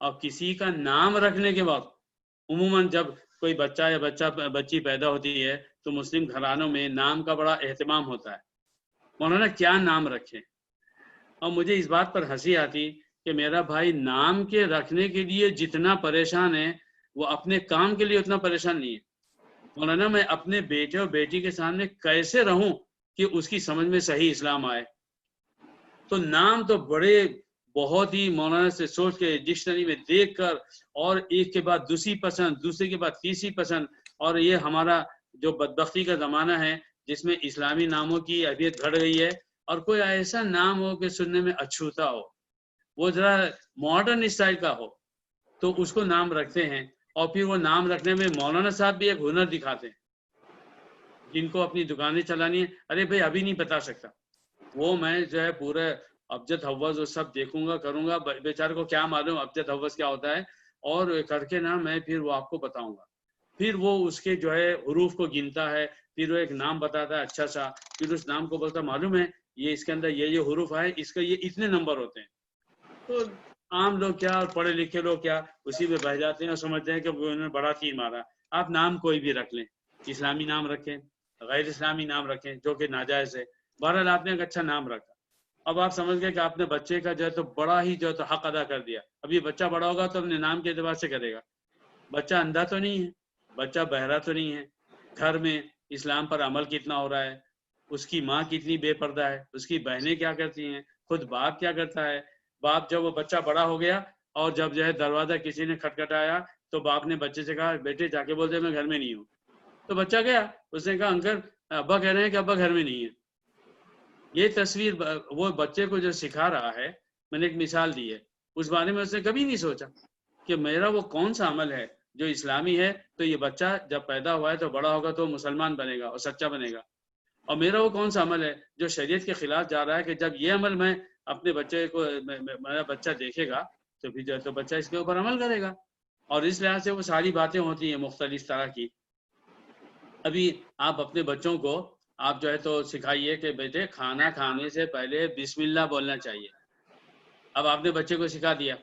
اور کسی کا نام رکھنے کے وقت عموماً جب کوئی بچہ یا بچی پیدا ہوتی ہے تو مسلم گھرانوں میں نام کا بڑا اہتمام ہوتا ہے، مولانا کیا نام رکھیں؟ اور مجھے اس بات پر ہنسی آتی کہ میرا بھائی نام کے رکھنے کے لیے جتنا پریشان ہے وہ اپنے کام کے لیے اتنا پریشان نہیں ہے۔ مولانا میں اپنے بیٹے اور بیٹی کے سامنے کیسے رہوں کہ اس کی سمجھ میں صحیح اسلام آئے؟ تو نام تو بڑے بہت ہی مولانا سے سوچ کے ڈکشنری میں دیکھ کر، اور ایک کے بعد دوسری پسند، دوسرے کے بعد تیسری پسند، اور یہ ہمارا جو بدبختی کا زمانہ ہے جس میں اسلامی ناموں کی اہمیت گھٹ گئی ہے، اور کوئی ایسا نام ہو کہ سننے میں اچھوتا ہو، وہ ذرا ماڈرن اسٹائل کا ہو، تو اس کو نام رکھتے ہیں، اور پھر وہ نام رکھنے میں مولانا صاحب بھی ایک ہنر دکھاتے ہیں۔ جن کو اپنی دکانیں چلانی ہے، ارے بھائی ابھی نہیں بتا سکتا، وہ میں جو ہے پورے ابجد حوض وہ سب دیکھوں گا کروں گا، بیچارے کو کیا معلوم ابجد حوض کیا ہوتا ہے، اور کر کے نا میں پھر وہ آپ کو بتاؤں گا۔ پھر وہ اس کے جو ہے حروف کو گنتا ہے، پھر وہ ایک نام بتاتا ہے اچھا سا، پھر اس نام کو بولتا معلوم ہے یہ اس کے اندر یہ حروف آئے، اس کا یہ اتنے نمبر ہوتے ہیں۔ تو عام لوگ کیا اور پڑھے لکھے لوگ کیا اسی میں بہ جاتے ہیں اور سمجھتے ہیں کہ وہ انہوں نے بڑا تیر مارا۔ آپ نام کوئی بھی رکھ لیں، اسلامی نام رکھیں، غیر اسلامی نام رکھیں جو کہ ناجائز ہے، بہرحال آپ نے ایک اچھا نام رکھا۔ اب آپ سمجھ گئے کہ آپ نے بچے کا جو ہے تو بڑا ہی جو ہے تو حق ادا کر دیا۔ اب یہ بچہ بڑا ہوگا تو اپنے نام کے اعتبار سے کرے گا۔ بچہ اندھا تو نہیں ہے، بچہ بہرا تو نہیں ہے، گھر میں اسلام پر عمل کتنا ہو رہا ہے، اس کی ماں کتنی بے پردہ ہے، اس کی بہنیں کیا کرتی ہیں، خود باپ کیا کرتا ہے۔ باپ جب وہ بچہ بڑا ہو گیا اور جب جو ہے دروازہ کسی نے کھٹکھٹایا تو باپ نے بچے سے کہا بیٹے جا کے بول دے میں گھر میں نہیں ہوں۔ تو بچہ گیا، اس نے کہا انکل ابا کہہ رہے ہیں کہ ابا گھر میں نہیں ہے۔ یہ تصویر وہ بچے کو جو سکھا رہا ہے، میں نے ایک مثال دی ہے، اس بارے میں اس نے کبھی نہیں سوچا کہ میرا وہ کون سا عمل ہے جو اسلامی ہے، تو یہ بچہ جب پیدا ہوا ہے تو بڑا ہوگا تو مسلمان بنے گا اور سچا بنے گا، اور میرا وہ کون سا عمل ہے جو شریعت کے خلاف جا رہا ہے کہ جب یہ عمل میں اپنے بچے کو میرا بچہ دیکھے گا تو پھر جو ہے تو بچہ اس کے اوپر عمل کرے گا، اور اس لحاظ سے وہ ساری باتیں ہوتی ہیں مختلف طرح کی۔ ابھی آپ اپنے بچوں کو آپ جو ہے تو سکھائیے کہ بیٹے کھانا کھانے سے پہلے بسم اللہ بولنا چاہیے۔ اب آپ نے بچے کو سکھا دیا۔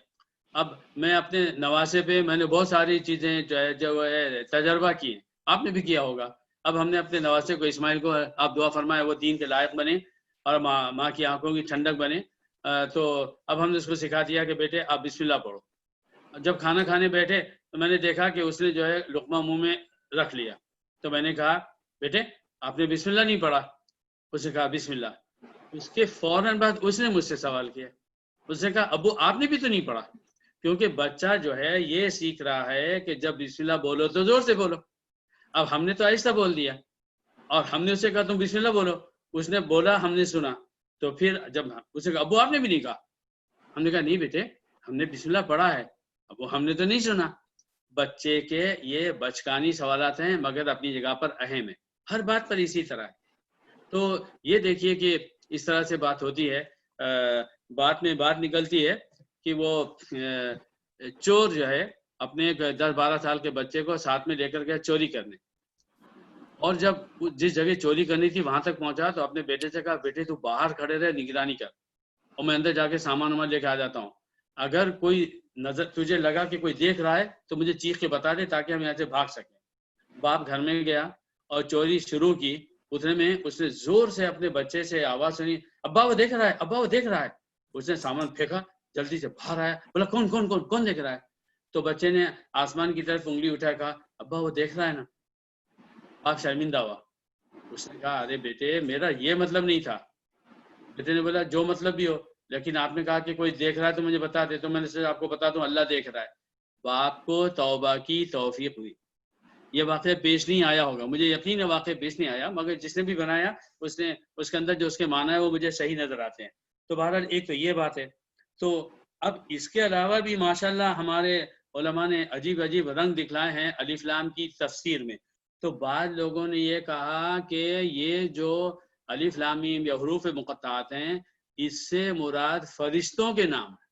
اب میں اپنے نواسے پہ میں نے بہت ساری چیزیں جو ہے تجربہ کی، آپ نے بھی کیا ہوگا۔ اب ہم نے اپنے نواسے کو اسماعیل کو آپ دعا فرمائے وہ دین کے لائق بنے اور ماں کی آنکھوں کی ٹھنڈک بنے، تو اب ہم نے اس کو سکھا دیا کہ بیٹے آپ بسم اللہ پڑھو۔ جب کھانا کھانے بیٹھے تو میں نے دیکھا کہ اس نے جو ہے لقمہ منہ میں رکھ لیا، تو میں نے کہا بیٹے آپ نے بسم اللہ نہیں پڑھا؟ اس نے کہا بسم اللہ۔ اس کے فوراً بعد اس نے مجھ سے سوال کیا، اس نے کہا ابو آپ نے بھی تو نہیں پڑھا؟ کیونکہ بچہ جو ہے یہ سیکھ رہا ہے کہ جب بسم اللہ بولو تو زور سے بولو۔ اب ہم نے تو آہستہ بول دیا اور ہم نے اسے کہا تم بسم اللہ بولو، اس نے بولا ہم نے سنا، تو پھر جب اسے کہا ابو آپ نے بھی نہیں کہا؟ ہم نے کہا نہیں بیٹے ہم نے بسم اللہ پڑھا ہے، اب وہ ہم نے تو نہیں سنا۔ بچے کے یہ بچکانی سوالات ہیں مگر اپنی جگہ پر اہم ہے، ہر بات پر اسی طرح ہے۔ تو یہ دیکھیے کہ اس طرح سے بات ہوتی ہے، بات میں بات نکلتی ہے کہ وہ چور جو ہے اپنے 10-12 سال کے بچے کو ساتھ میں لے کر گیا چوری کرنے، اور جب جس جگہ چوری کرنی تھی وہاں تک پہنچا تو اپنے بیٹے سے کہا بیٹے تو باہر کھڑے رہے نگرانی کر اور میں اندر جا کے سامان وامان لے کے آ جاتا ہوں، اگر کوئی نظر تجھے لگا کہ کوئی دیکھ رہا ہے تو مجھے چیخ کے بتا دے تاکہ ہم یہاں سے بھاگ سکیں۔ باپ گھر میں گیا اور چوری شروع کی، اتنے میں اس نے زور سے اپنے بچے سے آواز سنی ابا وہ دیکھ رہا ہے ابا وہ دیکھ رہا ہے۔ اس نے سامان پھینکا، جلدی سے باہر آیا، بولا کون کون کون کون دیکھ رہا ہے؟ تو بچے نے آسمان کی طرف انگلی اٹھا کہا ابا وہ دیکھ رہا ہے نا۔ باپ شرمندہ ہوا، اس نے کہا ارے بیٹے میرا یہ مطلب نہیں تھا۔ بیٹے نے بولا جو مطلب بھی ہو، لیکن آپ نے کہا کہ کوئی دیکھ رہا ہے تو مجھے بتا دے، تو میں نے آپ کو بتا دوں اللہ دیکھ رہا ہے۔ باپ کو توبہ کی توفیق ہوئی۔ یہ واقعہ پیش نہیں آیا ہوگا، مجھے یقین ہے واقعہ پیش نہیں آیا، مگر جس نے بھی بنایا اس نے اس کے اندر جو اس کے معنی ہے وہ مجھے صحیح نظر آتے ہیں۔ تو بہرحال ایک تو یہ بات ہے۔ تو اب اس کے علاوہ بھی ماشاءاللہ ہمارے علماء نے عجیب عجیب رنگ دکھلائے ہیں الف لام کی تفسیر میں۔ تو بعض لوگوں نے یہ کہا کہ یہ جو الف لام میم یا حروف مقطعات ہیں اس سے مراد فرشتوں کے نام ہیں،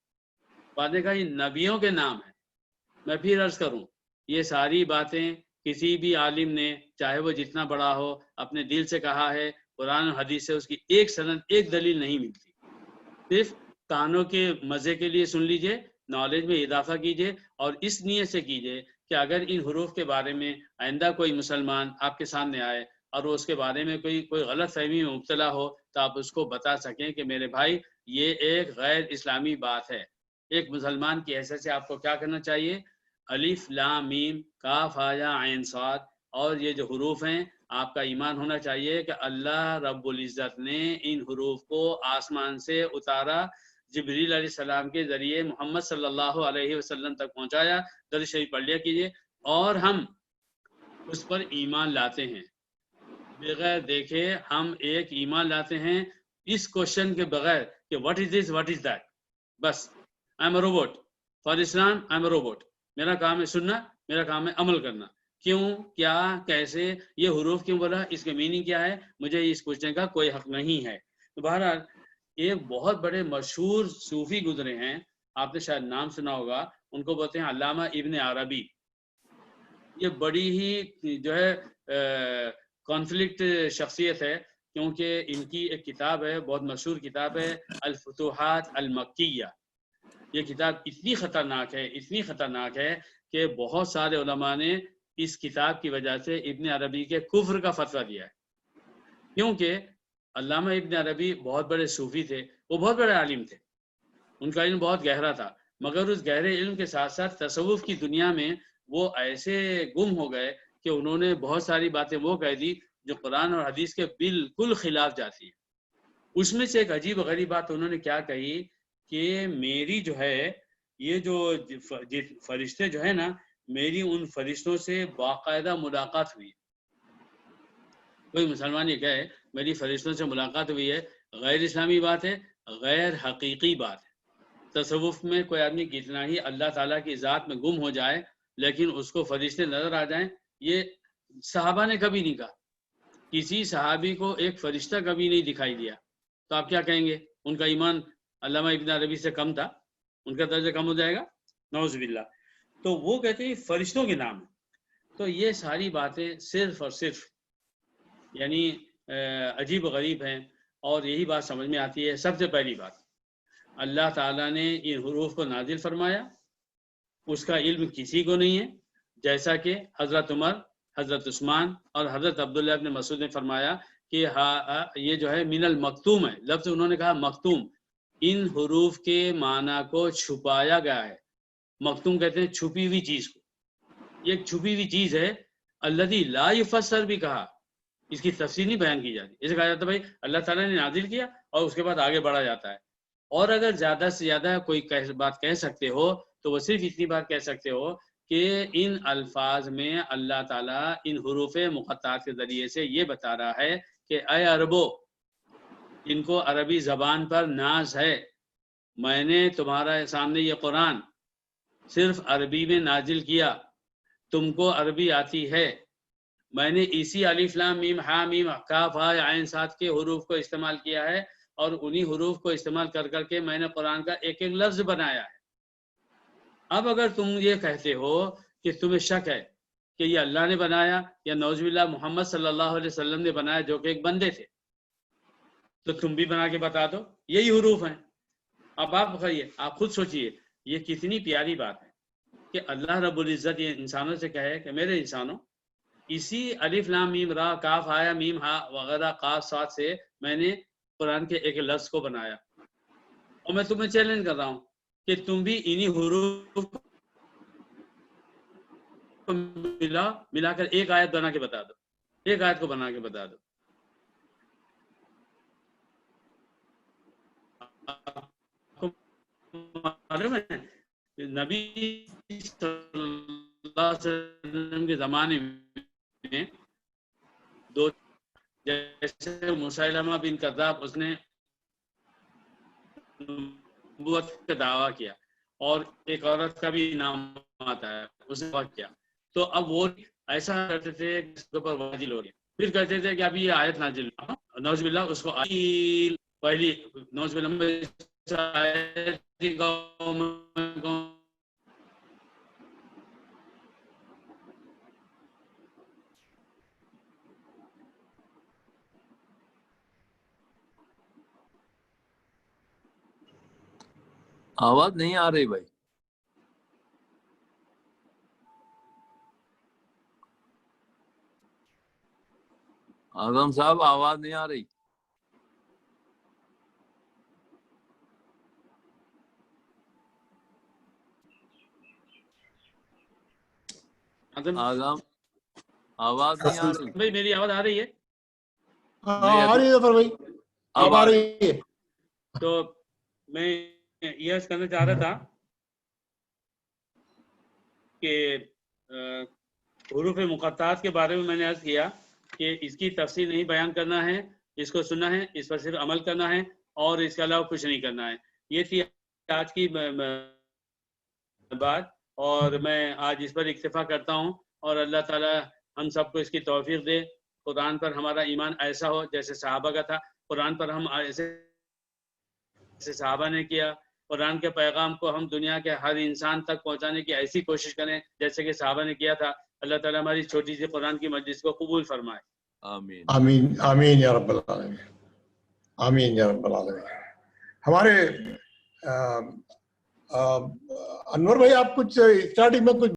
بعد نے کہا یہ نبیوں کے نام ہیں، میں پھر عرض کروں، یہ ساری باتیں کسی بھی عالم نے چاہے وہ جتنا بڑا ہو اپنے دل سے کہا ہے، قرآن و حدیث سے اس کی ایک سند ایک دلیل نہیں ملتی. صرف کانوں کے مزے کے لیے سن لیجئے، نالج میں اضافہ کیجئے اور اس نیت سے کیجئے کہ اگر ان حروف کے بارے میں آئندہ کوئی مسلمان آپ کے سامنے آئے اور وہ اس کے بارے میں کوئی غلط فہمی میں مبتلا ہو تو آپ اس کو بتا سکیں کہ میرے بھائی یہ ایک غیر اسلامی بات ہے. ایک مسلمان کی حیثیت سے آپ کو کیا کرنا چاہیے؟ الف لام میم کاف ہا یا عین صاد اور یہ جو حروف ہیں آپ کا ایمان ہونا چاہیے کہ اللہ رب العزت نے ان حروف کو آسمان سے اتارا، جبریل علیہ السلام کے ذریعے محمد صلی اللہ علیہ وسلم تک پہنچایا. درود شریف پڑھ لیا کیجیے اور ہم اس پر ایمان لاتے ہیں بغیر دیکھے. ہم ایک ایمان لاتے ہیں اس کوشچن کے بغیر کہ what is this what is that. بس I am a robot for Islam, I am a robot. میرا کام ہے سننا، میرا کام ہے عمل کرنا. کیوں، کیا، کیسے، یہ حروف کیوں بولا، اس کے میننگ کیا ہے، مجھے اس پوچھنے کا کوئی حق نہیں ہے. تو بہرحال ایک بہت بڑے مشہور صوفی گزرے ہیں، آپ نے شاید نام سنا ہوگا، ان کو بولتے ہیں علامہ ابن عربی. یہ بڑی ہی جو ہے کانفلکٹ شخصیت ہے، کیونکہ ان کی ایک کتاب ہے، بہت مشہور کتاب ہے، الفتوحات المکیہ. یہ کتاب اتنی خطرناک ہے، اتنی خطرناک ہے کہ بہت سارے علماء نے اس کتاب کی وجہ سے ابن عربی کے کفر کا فتویٰ دیا ہے. کیونکہ علامہ ابن عربی بہت بڑے صوفی تھے، وہ بہت بڑے عالم تھے، ان کا علم بہت گہرا تھا، مگر اس گہرے علم کے ساتھ ساتھ تصوف کی دنیا میں وہ ایسے گم ہو گئے کہ انہوں نے بہت ساری باتیں وہ کہہ دی جو قرآن اور حدیث کے بالکل خلاف جاتی ہے. اس میں سے ایک عجیب و غریب بات انہوں نے کیا کہی کہ میری جو ہے یہ جو فرشتے جو ہے نا، میری ان فرشتوں سے باقاعدہ ملاقات ہوئی. کوئی مسلمان یہ کہے میری فرشتوں سے ملاقات ہوئی ہے، غیر اسلامی بات ہے، غیر حقیقی بات ہے. تصوف میں کوئی آدمی کتنا ہی اللہ تعالیٰ کی ذات میں گم ہو جائے لیکن اس کو فرشتے نظر آ جائیں، یہ صحابہ نے کبھی نہیں کہا. کسی صحابی کو ایک فرشتہ کبھی نہیں دکھائی دیا. تو آپ کیا کہیں گے؟ ان کا ایمان علامہ ابن عربی سے کم تھا، ان کا درجہ کم ہو جائے گا؟ نعوذ باللہ. تو وہ کہتے ہیں فرشتوں کے نام. تو یہ ساری باتیں صرف اور صرف یعنی عجیب و غریب ہیں. اور یہی بات سمجھ میں آتی ہے. سب سے پہلی بات، اللہ تعالیٰ نے ان حروف کو نازل فرمایا، اس کا علم کسی کو نہیں ہے، جیسا کہ حضرت عمر، حضرت عثمان اور حضرت عبداللہ ابن مسعود نے فرمایا کہ یہ جو ہے من المکتوم ہے. لفظ انہوں نے کہا مکتوم. ان حروف کے معنی کو چھپایا گیا ہے. مکتوم کہتے ہیں چھپی ہوئی چیز کو. یہ ایک چھپی ہوئی چیز ہے. الذی لا یفسر بھی کہا، اس کی تفسیر نہیں بیان کی جاتی. اسے کہا جاتا ہے بھائی اللہ تعالیٰ نے نازل کیا اور اس کے بعد آگے بڑھا جاتا ہے. اور اگر زیادہ سے زیادہ کوئی بات کہہ سکتے ہو تو وہ صرف اتنی بات کہہ سکتے ہو کہ ان الفاظ میں اللہ تعالیٰ ان حروف مقطعات کے ذریعے سے یہ بتا رہا ہے کہ اے عربو، ان کو عربی زبان پر ناز ہے، میں نے تمہارے سامنے یہ قرآن صرف عربی میں نازل کیا، تم کو عربی آتی ہے، میں نے اسی الف لام میم ہا میم کاف ہا عین صاد کے حروف کو استعمال کیا ہے اور انہی حروف کو استعمال کر کر کے میں نے قرآن کا ایک ایک لفظ بنایا ہے. اب اگر تم یہ کہتے ہو کہ تمہیں شک ہے کہ یہ اللہ نے بنایا یا نعوذ باللہ محمد صلی اللہ علیہ وسلم نے بنایا جو کہ ایک بندے تھے، تو تم بھی بنا کے بتا دو یہی حروف ہیں. اب آپ کہیے، آپ خود سوچئے یہ کتنی پیاری بات ہے کہ اللہ رب العزت یہ انسانوں سے کہے کہ میرے انسانوں، اسی الف لام میم را کاف آیا میم ہا وغیرہ قاف صاد سے میں نے قرآن کے ایک لفظ کو بنایا، اور میں تمہیں چیلنج کر رہا ہوں کہ تم بھی انہی حروف کو ملا کر ایک آیت بنا کے بتا دو، ایک آیت کو بنا کے بتا دو. نبی صلی اللہ علیہ وسلم کے زمانے میں دو، جیسے مسیلمہ بن کذاب، اس نے نبوت کا دعویٰ کیا اور ایک عورت کا بھی نام آتا ہے، اس نے کیا. تو اب وہ ایسا کرتے تھے اس کے اوپر واجب ہو گیا، پھر کہتے تھے کہ ابھی یہ آیت نازل، نعوذ باللہ اس کو پہلی نعوذ باللہ آواز نہیں آ رہی بھائی. اعظم صاحب آواز نہیں آ رہی. اعظم آواز نہیں آ رہی. بھائی میری آواز آ رہی ہے؟ آ رہی ہے ظفر بھائی، اب آ رہی ہے. تو میں یہ عرض کرنا چاہ رہا تھا کہ حروف مقطعات کے بارے میں میں نے عرض کیا کہ اس کی تفصیل نہیں بیان کرنا ہے، اس کو سننا ہے، اس پر صرف عمل کرنا ہے اور اس کے علاوہ کچھ نہیں کرنا ہے. یہ تھی آج کی بات، اور میں آج اس پر اکتفا کرتا ہوں، اور اللہ تعالی ہم سب کو اس کی توفیق دے. قرآن پر ہمارا ایمان ایسا ہو جیسے صحابہ کا تھا، قرآن پر ہم ایسے صحابہ نے کیا، قرآن کے پیغام کو ہم دنیا کے ہر انسان تک پہنچانے کی ایسی کوشش کریں جیسے کہ صحابہ نے کیا تھا. اللہ تعالیٰ ہماری چھوٹی سی قرآن کی مجلس کو قبول فرمائے. آمین آمین آمین یا رب العالمین، آمین یا رب العالمین. ہمارے انور بھائی آپ کچھ اسٹارٹنگ میں کچھ